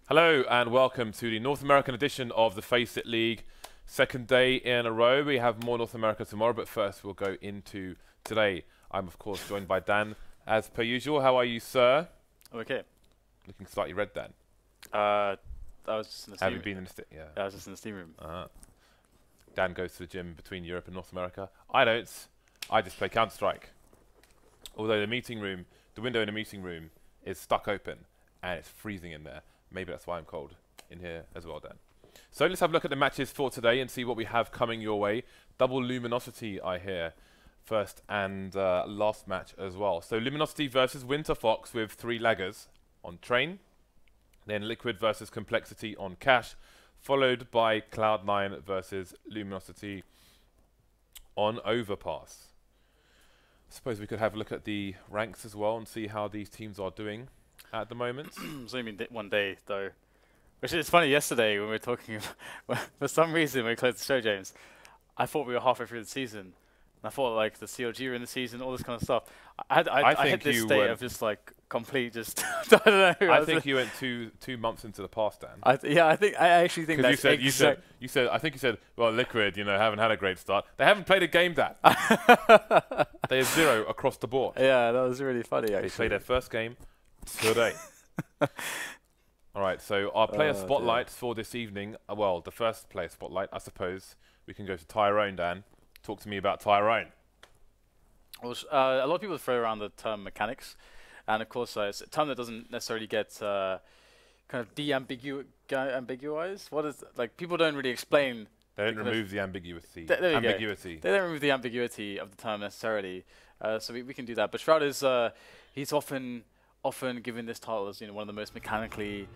Hello and welcome to the North American edition of the FACEIT League. Second day in a row. We have more North America tomorrow, but first we'll go into today. I'm of course joined by Dan, as per usual. How are you, sir? Okay. Looking slightly red, Dan. I was just in the steam Have you room. been in the Yeah, I was just in the steam room. Dan goes to the gym between Europe and North America. I don't. I just play Counter-Strike. Although the meeting room, the window in the meeting room is stuck open and it's freezing in there. Maybe that's why I'm cold in here as well, Dan. So let's have a look at the matches for today and see what we have coming your way. Double Luminosity, I hear, first and last match as well. So Luminosity versus Winter Fox with 3 laggers on Train. Then Liquid versus Complexity on Cash, followed by Cloud9 versus Luminosity on Overpass. I suppose we could have a look at the ranks as well and see how these teams are doing at the moment. It's only been one day, though. Which is funny, yesterday when we were talking, for some reason when we closed the show, James, I thought we were halfway through the season. And I thought like the CLG were in the season, all this kind of stuff. I hit this state of just like complete just, I don't know. I think you went two months into the past, Dan. I actually think that's you said, I think you said, well, Liquid, haven't had a great start. They haven't played a game, Dan. They have 0 across the board. Yeah, that was really funny, actually. They played their first game today. All right, so our player spotlights for this evening, well, the first player spotlight, I suppose, we can go to Tyrone, Dan. Talk to me about Tyrone. Well, a lot of people throw around the term mechanics, and of course it's a term that doesn't necessarily get kind of ambiguized. What is, like, people don't really explain. They don't remove the ambiguity. They don't remove the ambiguity of the term necessarily, so we can do that. But Shroud is, he's often given this title as one of the most mechanically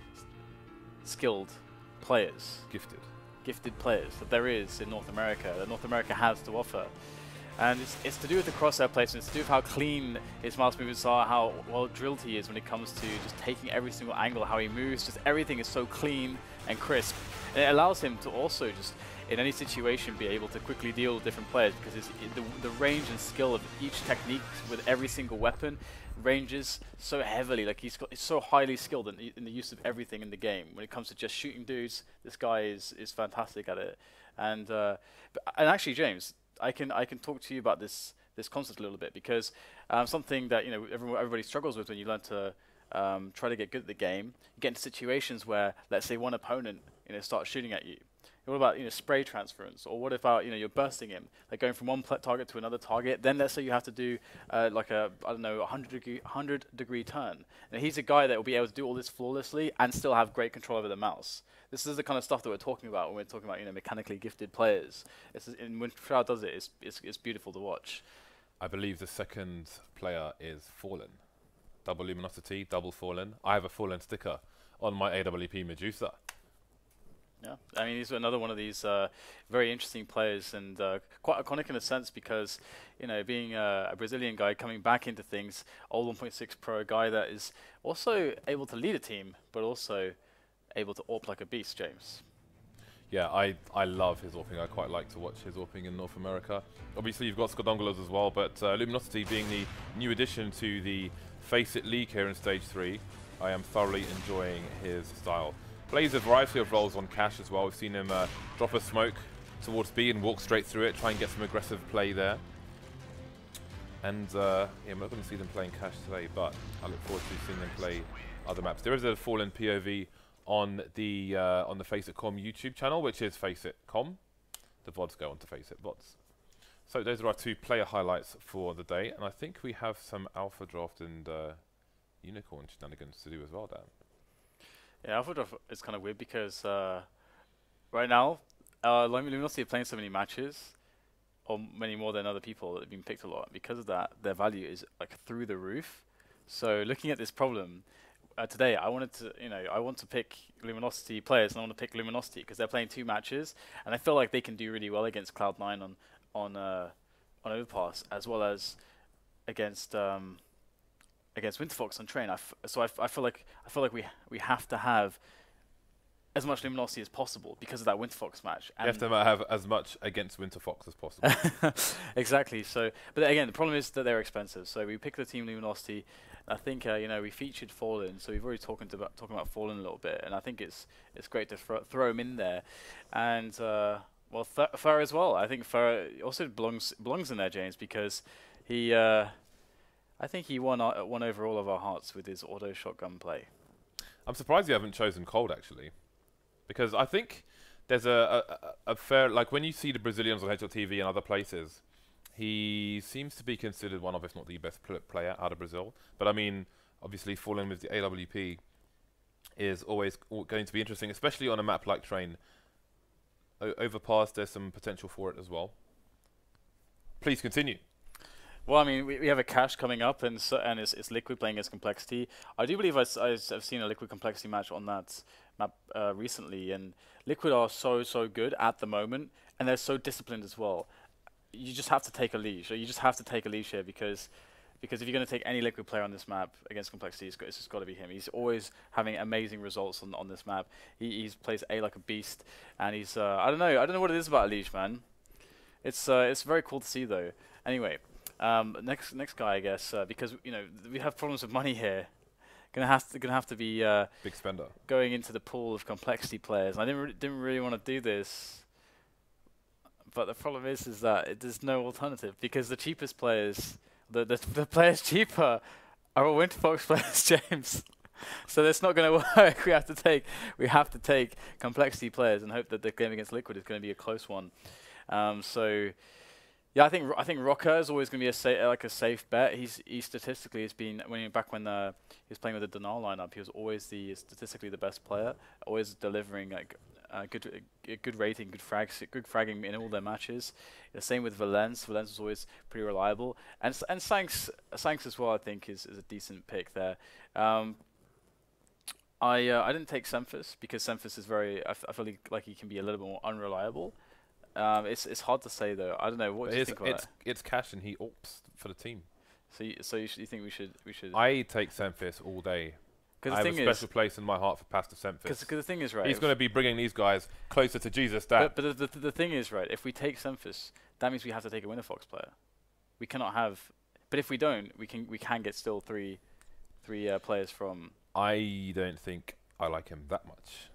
skilled players. Gifted players that there is in North America, that North America has to offer. And it's to do with the crosshair placement, it's to do with how clean his mouse movements are, how well drilled he is when it comes to just taking every single angle, how he moves, just everything is so clean and crisp. And it allows him to also just, in any situation, be able to quickly deal with different players, because the range and skill of each technique with every single weapon ranges so heavily. Like he's so highly skilled in the use of everything in the game. When it comes to just shooting dudes, this guy is fantastic at it. And actually, James, I can talk to you about this concept a little bit, because something that everybody struggles with when you learn to try to get good at the game. You get into situations where, let's say, one opponent starts shooting at you. What about spray transference, or what about you're bursting him, like going from one target to another target? Then let's say you have to do like a 100 degree turn. And he's a guy that will be able to do all this flawlessly and still have great control over the mouse. This is the kind of stuff that we're talking about when we're talking about mechanically gifted players. And when Shroud does it, it's beautiful to watch. I believe the second player is Fallen. Double Luminosity, double Fallen. I have a Fallen sticker on my AWP Medusa. Yeah, I mean, he's another one of these very interesting players, and quite iconic in a sense, because being a Brazilian guy coming back into things, old 1.6 pro guy that is also able to lead a team, but also able to AWP like a beast, James. Yeah, I love his AWPing. I quite like to watch his AWPing in North America. Obviously, you've got Skodongolos as well, but Luminosity being the new addition to the FACEIT League here in Stage 3, I am thoroughly enjoying his style. Plays a variety of roles on Cash as well. We've seen him drop a smoke towards B and walk straight through it, try and get some aggressive play there. And yeah, I'm not going to see them playing Cash today, but I look forward to seeing them play other maps. There is a Fallen POV on the FACEIT.com YouTube channel, which is FACEIT.com. The VODs go on to FACEIT VODs. So those are our 2 player highlights for the day, and I think we have some Alpha Draft and Unicorn shenanigans to do as well, Dan. Yeah, Alpha Draft is kind of weird, because right now, Luminosity are playing so many matches, or many more than other people that have been picked a lot. Because of that, their value is like through the roof. So looking at this problem, today I want to pick Luminosity players, and I want to pick Luminosity because they're playing 2 matches, and I feel like they can do really well against Cloud9 on Overpass, as well as against Winter Fox on Train. So I feel like we have to have as much Luminosity as possible because of that Winter Fox match. And you have to have as much against Winter Fox as possible. Exactly. So, but again, the problem is that they're expensive. So we pick the team Luminosity. I think you know, we featured Fallen, so we've already talking about Fallen a little bit, and I think it's great to throw him in there, and well, Fur as well. I think Fur also belongs in there, James, because he I think he won over all of our hearts with his auto shotgun play. I'm surprised you haven't chosen Cold actually, because I think there's a fair, like when you see the Brazilians on HLTV and other places, he seems to be considered one of, if not the best player out of Brazil. But I mean, obviously falling with the AWP is always going to be interesting, especially on a map like Train. Overpass, there's some potential for it as well. Please continue. Well, I mean, we have a Cash coming up, and it's Liquid playing against Complexity. I do believe I've seen a Liquid Complexity match on that map recently, and Liquid are so good at the moment, and they're so disciplined as well. You just have to take a leash. You just have to take a leash here because if you're going to take any Liquid player on this map against Complexity, it's just got to be him. He's always having amazing results on this map. He plays A like a beast, and he's I don't know what it is about a leash, man. It's very cool to see though. Anyway, next guy, I guess, because you know we have problems with money here. Gonna have to be big spender going into the pool of Complexity players. I didn't really want to do this. But the problem is that there's no alternative, because the cheapest players, the players cheaper, are all Winterfox players, James. So that's not going to work. We have to take Complexity players and hope that the game against Liquid is going to be a close one. So yeah, I think Rocker is always going to be a safe bet. He statistically has been, when he was playing with the Denial lineup, he was always statistically the best player, always delivering like good rating, good fragging in all their matches. The same with Valence. Valence was always pretty reliable, and Sanks as well. I think is a decent pick there. I didn't take Semphis because Semphis is I feel like he can be a little bit more unreliable. It's hard to say though. I don't know. What do you think about that? It's Cash and he opts for the team. So you think we should? I take Semphis all day. I have a special place in my heart for Pastor Semphis. Because the thing is, right, he's going to be bringing these guys closer to Jesus. But the thing is, right, if we take Semphis, that means we have to take a Winterfox player. We cannot have. But if we don't, we can get still three players from. I don't think I like him that much.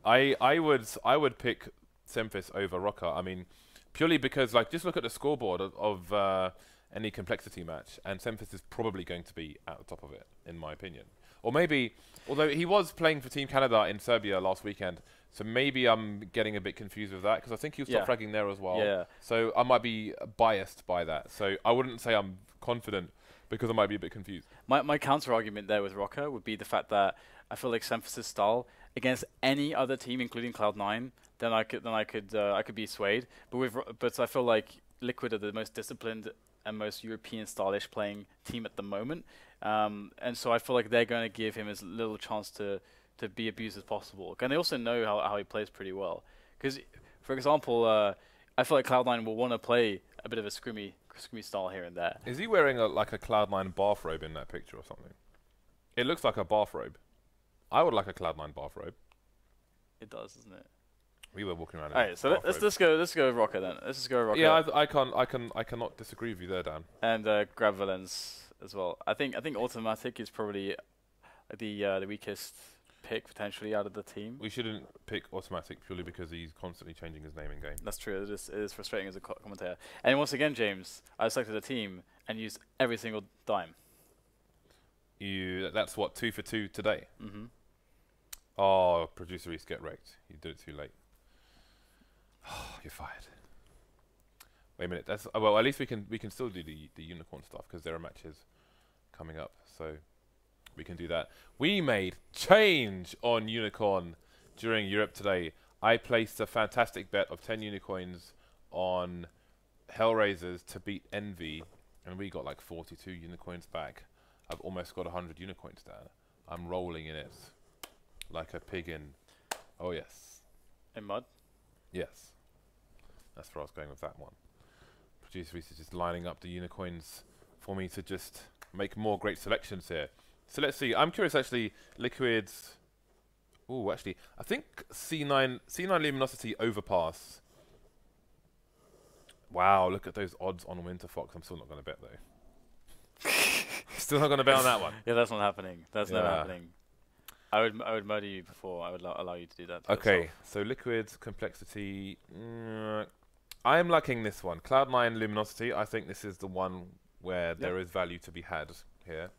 I would pick Semphis over Rocker. I mean, purely because like just look at the scoreboard of any Complexity match, and Semphis is probably going to be at the top of it, in my opinion. Or maybe, although he was playing for Team Canada in Serbia last weekend, so maybe I'm getting a bit confused with that, because I think he was top fragging there as well. Yeah. So I might be biased by that. So I wouldn't say I'm confident, because I might be a bit confused. My counter argument there with Rocker would be the fact that I feel like Semphis' style against any other team, including Cloud9, then I could be swayed. But I feel like Liquid are the most disciplined and most European stylish playing team at the moment, and so I feel like they're going to give him as little chance to be abused as possible. And they also know how he plays pretty well. Because, for example, I feel like Cloud9 will want to play a bit of a scrimmy style here and there. Is he wearing like a Cloud9 bathrobe in that picture or something? It looks like a bathrobe. I would like a Cloud9 bathrobe. It does, doesn't it? We were walking around. Alright, so let's go with Rocker then. Let's just go with Rocker. Yeah, I cannot disagree with you there, Dan. And grab Valence as well. I think Automatic is probably the weakest pick potentially out of the team. We shouldn't pick Automatic purely because he's constantly changing his name in game. That's true. It is frustrating as a commentator. And once again, James, I selected a team and used every single dime. That's what, 2 for 2 today. Mm-hmm. Oh, producer Reese, get wrecked. You did it too late. Oh, you're fired. Wait a minute. That's well. At least we can still do the unicorn stuff because there are matches coming up, so we can do that. We made change on unicorn during Europe today. I placed a fantastic bet of 10 unicorns on HellRaisers to beat Envy, and we got like 42 unicorns back. I've almost got 100 unicorns down. I'm rolling in it like a pig in. Oh yes. In mud. Yes. That's where I was going with that one. Producer Reese is just lining up the unicorns for me to just make more great selections here. So let's see. I'm curious actually, Liquid's... Ooh, actually, I think C9 Luminosity Overpass Wow, look at those odds on Winter Fox. I'm still not going to bet though. Still not going to bet on that one. Yeah, that's not happening. That's never happening. I would murder you before I would allow you to do that. Okay, so Liquid, Complexity. I am liking this one. Cloud9, Luminosity. I think this is the one where there is value to be had here.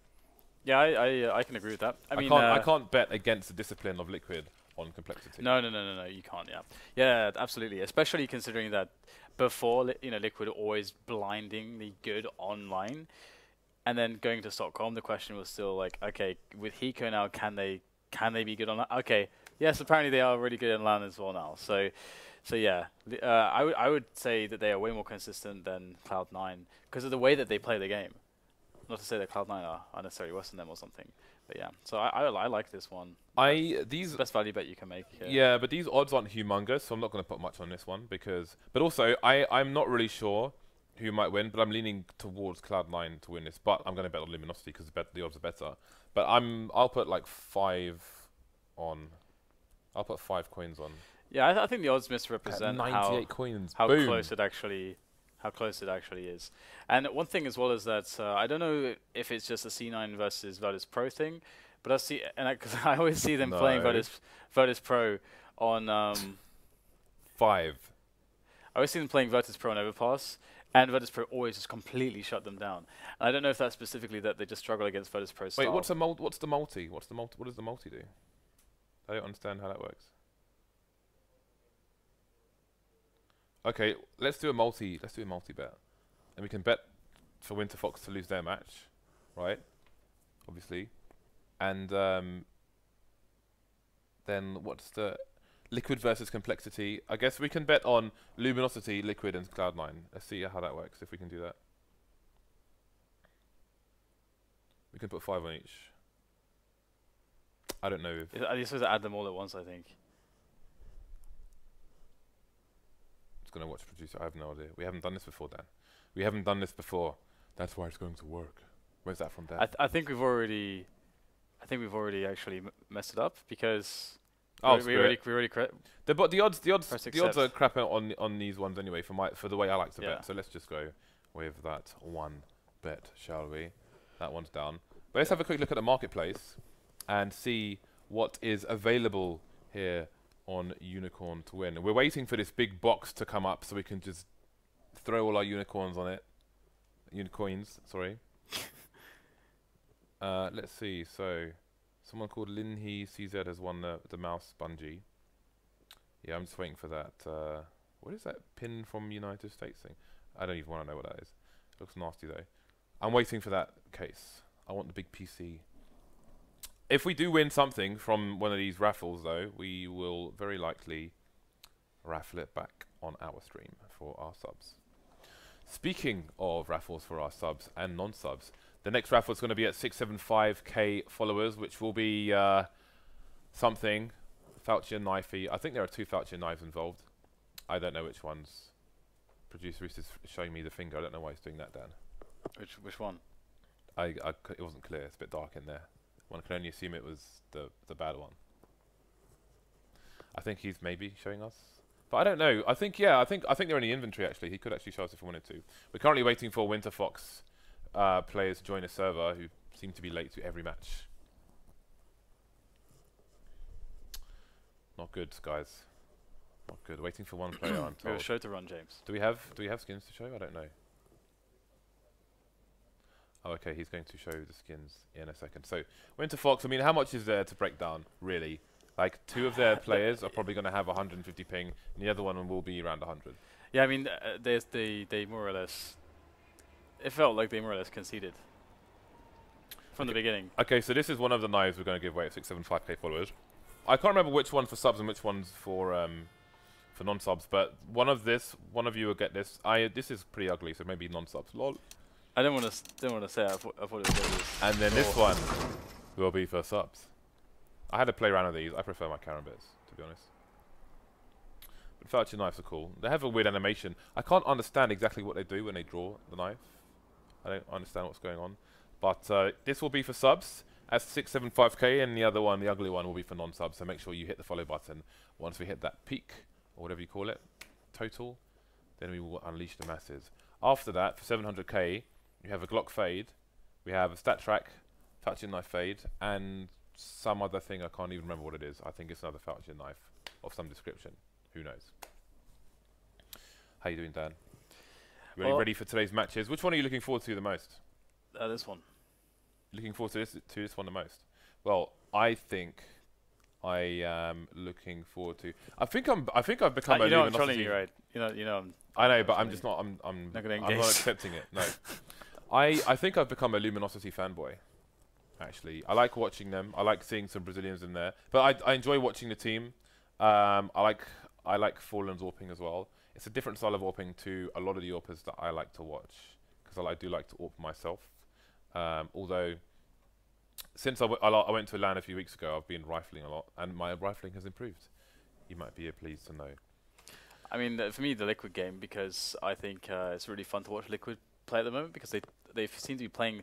Yeah, I can agree with that. I mean, I can't bet against the discipline of Liquid on Complexity. No, you can't. Yeah, absolutely. Especially considering that before, Liquid are always blindingly good online, and then going to Stockholm, the question was still like, okay, with Hiko now, can they be good online? Okay, yes, apparently they are really good in LAN as well now. So yeah, I would say that they are way more consistent than Cloud9 because of the way that they play the game. Not to say that Cloud9 are necessarily worse than them or something, but yeah. So I like this one. These best value bet you can make. Yeah, but these odds aren't humongous, so I'm not going to put much on this one because. But also, I'm not really sure who might win, but I'm leaning towards Cloud9 to win this. But I'm going to bet on Luminosity because the odds are better. But I'll put like 5 on. I'll put 5 coins on. Yeah, I think the odds misrepresent 98 coins. How close it actually is. And one thing as well is that I don't know if it's just a C9 versus Virtus.pro thing, but because I always see them playing Virtus.pro on 5. I always see them playing Virtus.pro on Overpass, and Virtus.pro always just completely shut them down. And I don't know if that's specifically that they just struggle against Virtus.pro style. Wait, what's the multi? What does the multi do? I don't understand how that works. Okay, let's do a multi bet. And we can bet for Winter Fox to lose their match, right? Obviously. And then what's the Liquid versus Complexity? I guess we can bet on Luminosity, Liquid and Cloud9. Let's see how that works if we can do that. We can put 5 on each. I don't know if you're supposed to add them all at once, I think. Going to watch producer. I have no idea. We haven't done this before, Dan. We haven't done this before. That's why it's going to work. Where's that from, Dan? I think we've already actually messed it up because we already the odds are crap on these ones anyway for the way I like to bet. So let's just go with that one bet, shall we? That one's down. But let's have a quick look at the marketplace and see what is available here on Unicorn to win. We're waiting for this big box to come up so we can just throw all our unicorns on it. Unicoins, sorry. Let's see. So, someone called Linhee CZ has won the mouse bungee. Yeah, I'm just waiting for that. What is that pin from United States thing? I don't even want to know what that is. It looks nasty though. I'm waiting for that case. I want the big PC. If we do win something from one of these raffles, though, we will very likely raffle it back on our stream for our subs. Speaking of raffles for our subs and non-subs, the next raffle is going to be at 675k followers, which will be something. Falchion knifey. I think there are 2 Falchion knives involved. I don't know which ones. Producer is showing me the finger. I don't know why he's doing that, Dan. Which one? It wasn't clear. It's a bit dark in there. One can only assume it was the bad one. I think he's maybe showing us, but I don't know. I think they're in the inventory actually. He could actually show us if he wanted to. We're currently waiting for Winter Fox players to join a server who seem to be late to every match. Not good, guys. Not good. Waiting for one player. I'm told. We have a show to run, James. Do we have skins to show? I don't know. Oh, okay, he's going to show the skins in a second. So, Winter Fox, I mean, how much is there to break down, really? Like, 2 of their players are probably going to have 150 ping, and the other one will be around 100. Yeah, I mean, they more or less... It felt like they more or less conceded from the beginning. Okay, so this is one of the knives we're going to give away at 675k followers. I can't remember which one for subs and which one's for non-subs, but one of you will get this. This is pretty ugly, so maybe non-subs. Lol. I didn't want to say it. I thought it was good. And then this one will be for subs. I had to play around with these. I prefer my Karambits, to be honest. But Falchion knives are cool. They have a weird animation. I can't understand exactly what they do when they draw the knife. I don't understand what's going on. But this will be for subs at 675k, and the other one, the ugly one, will be for non-subs. So make sure you hit the follow button once we hit that peak, or whatever you call it, total. then we will unleash the masses. After that, for 700k, you have a Glock fade, we have a stat track, Falchion knife fade, and some other thing I can't even remember what it is. I think it's another Falchion knife of some description. Who knows? How you doing, Dan? You ready for today's matches? Which one are you looking forward to the most? This one. Looking forward to this one the most? Well, I think I am looking forward to. I think I've become a you know I'm luminosity. trolling you, right? You know. I know, but I'm just not. I'm not gonna I'm not engage. accepting it. No. I think I've become a luminosity fanboy. Actually, I like watching them. I like seeing some Brazilians in there. But I enjoy watching the team. I like Fallen's AWPing as well. It's a different style of AWPing to a lot of the AWPers that I like to watch, because I do like to AWP myself. Although, since I went to LAN a few weeks ago, I've been rifling a lot, and my rifling has improved. You might be pleased to know. I mean, for me, the Liquid game, because I think it's really fun to watch Liquid play at the moment, because they seem to be playing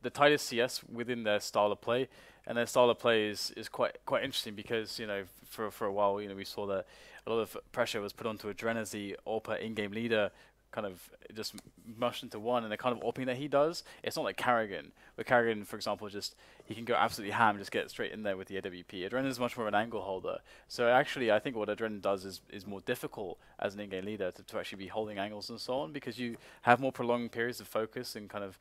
the tightest CS within their style of play, and their style of play is quite interesting, because for a while we saw that a lot of pressure was put onto Adren as the AWPer in-game leader, kind of just mushed into one, and the kind of AWPing that he does, it's not like Carrigan. Where Carrigan, for example, he can go absolutely ham, just get straight in there with the AWP. Adren is much more of an angle holder. So actually, I think what Adren does is more difficult as an in-game leader to actually be holding angles and so on, because you have more prolonged periods of focus and kind of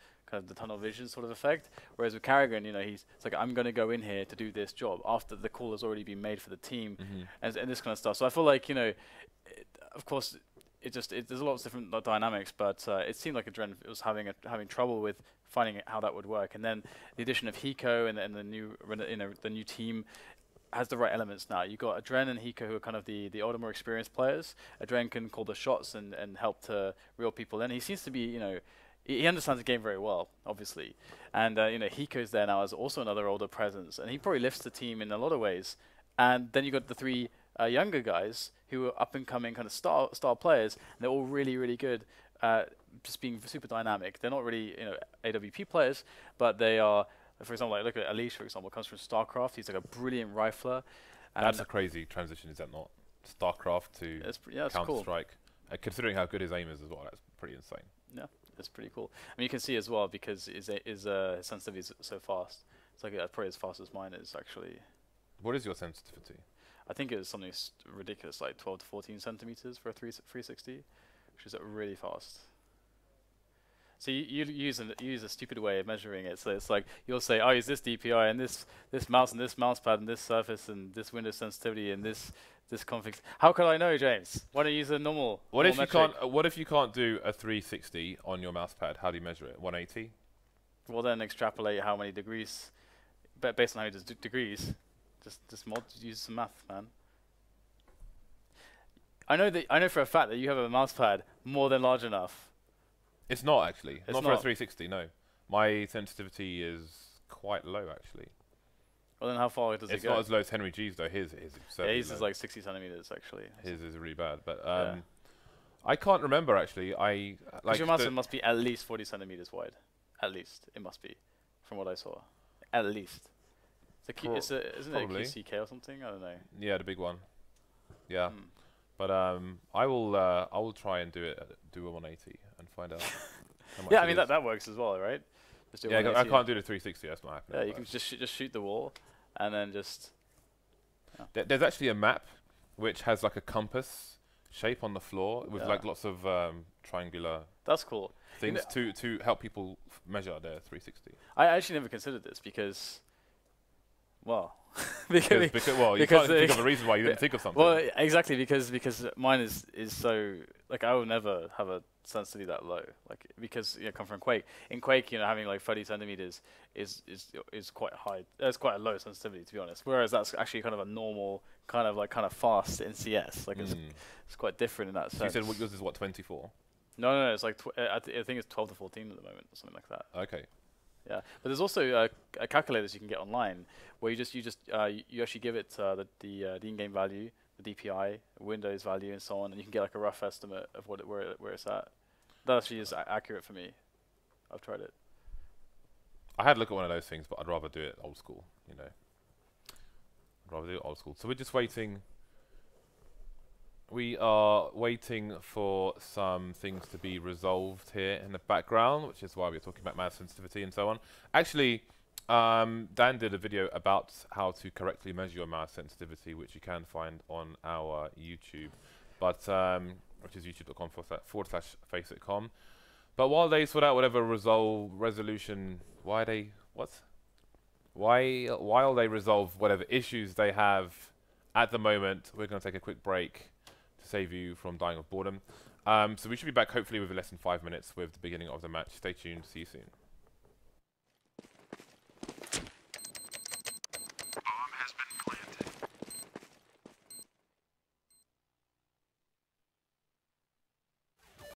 the tunnel vision sort of effect. Whereas with Carrigan, it's like, I'm going to go in here to do this job after the call has already been made for the team, and this kind of stuff. So I feel like, of course, there's a lot of different dynamics, but it seemed like Adren was having trouble with finding how that would work. And then the addition of Hiko and the new team has the right elements now. You've got Adren and Hiko, who are kind of the older, more experienced players. Adren can call the shots and help to reel people in. He seems to be, he understands the game very well, obviously. And Hiko's there now as also another older presence, and he probably lifts the team in a lot of ways. And then you got the three younger guys who are up and coming kind of star players, and they're all really, really good, just being super dynamic. They're not really AWP players, but they are. For example, like look at Alish, for example, comes from StarCraft. He's like a brilliant rifler. That's a crazy transition, is that not? StarCraft to Counter-Strike. Cool. Considering how good his aim is as well, that's pretty insane. Yeah, it's pretty cool. I mean, you can see as well, because his sensitivity is so fast. It's like probably as fast as mine is, actually. What is your sensitivity? I think it was something ridiculous, like 12 to 14 centimeters for a 360, which is really fast. So you use a stupid way of measuring it. So it's like you'll say, oh, use this DPI and this mouse and this mouse pad and this surface and this window sensitivity and this config. How could I know, James? Why don't you use a normal? What if you can't do a 360 on your mouse pad? How do you measure it? 180? Well, then extrapolate how many degrees, but based on how he does degrees. Just use some math, man. I know for a fact that you have a mouse pad more than large enough. It's not actually. Not for a 360. No, my sensitivity is quite low actually. Well, then how far does it go? It's not as low as Henry G's though. His is like 60 centimeters actually. His is really bad, but I can't remember actually. Like your mouse pad must be at least 40 centimeters wide. At least it must be, from what I saw. At least. Isn't it a QCK or something? I don't know. Yeah, the big one. Yeah, but I will try and do a 180 and find out. Yeah, I mean that works as well, right? Just do I can't do the 360. That's not happening. Yeah, you can just shoot the wall, and then just. Yeah. There's actually a map which has like a compass shape on the floor with like lots of triangular. That's cool. Things to help people measure their 360. I actually never considered this because. Well, you can't think of a reason why you didn't think of something. Well, exactly, because mine is so like I would never have a sensitivity that low, like because come from Quake. In Quake, having like 30 centimeters is quite high. It's quite a low sensitivity, to be honest. Whereas that's actually kind of a normal kind of fast in CS. Like it's quite different in that sense. So you said yours is what 24? No, it's like I think it's 12 to 14 at the moment, or something like that. Okay. Yeah, but there's also calculators you can get online where you actually give it the in-game value, the DPI, Windows value, and so on, and you can get like a rough estimate of where it's at. That actually is accurate for me. I've tried it. I had a look at one of those things, but I'd rather do it old school. I'd rather do it old school. So we're just waiting We are waiting for some things to be resolved here in the background, which is why we're talking about mouse sensitivity and so on. Actually, Dan did a video about how to correctly measure your mouse sensitivity, which you can find on our YouTube, but which is youtube.com/FACEIT.com. But while they sort out whatever resolution, while they resolve whatever issues they have at the moment, we're going to take a quick break to save you from dying of boredom. So we should be back hopefully with less than 5 minutes with the beginning of the match. Stay tuned. See you soon.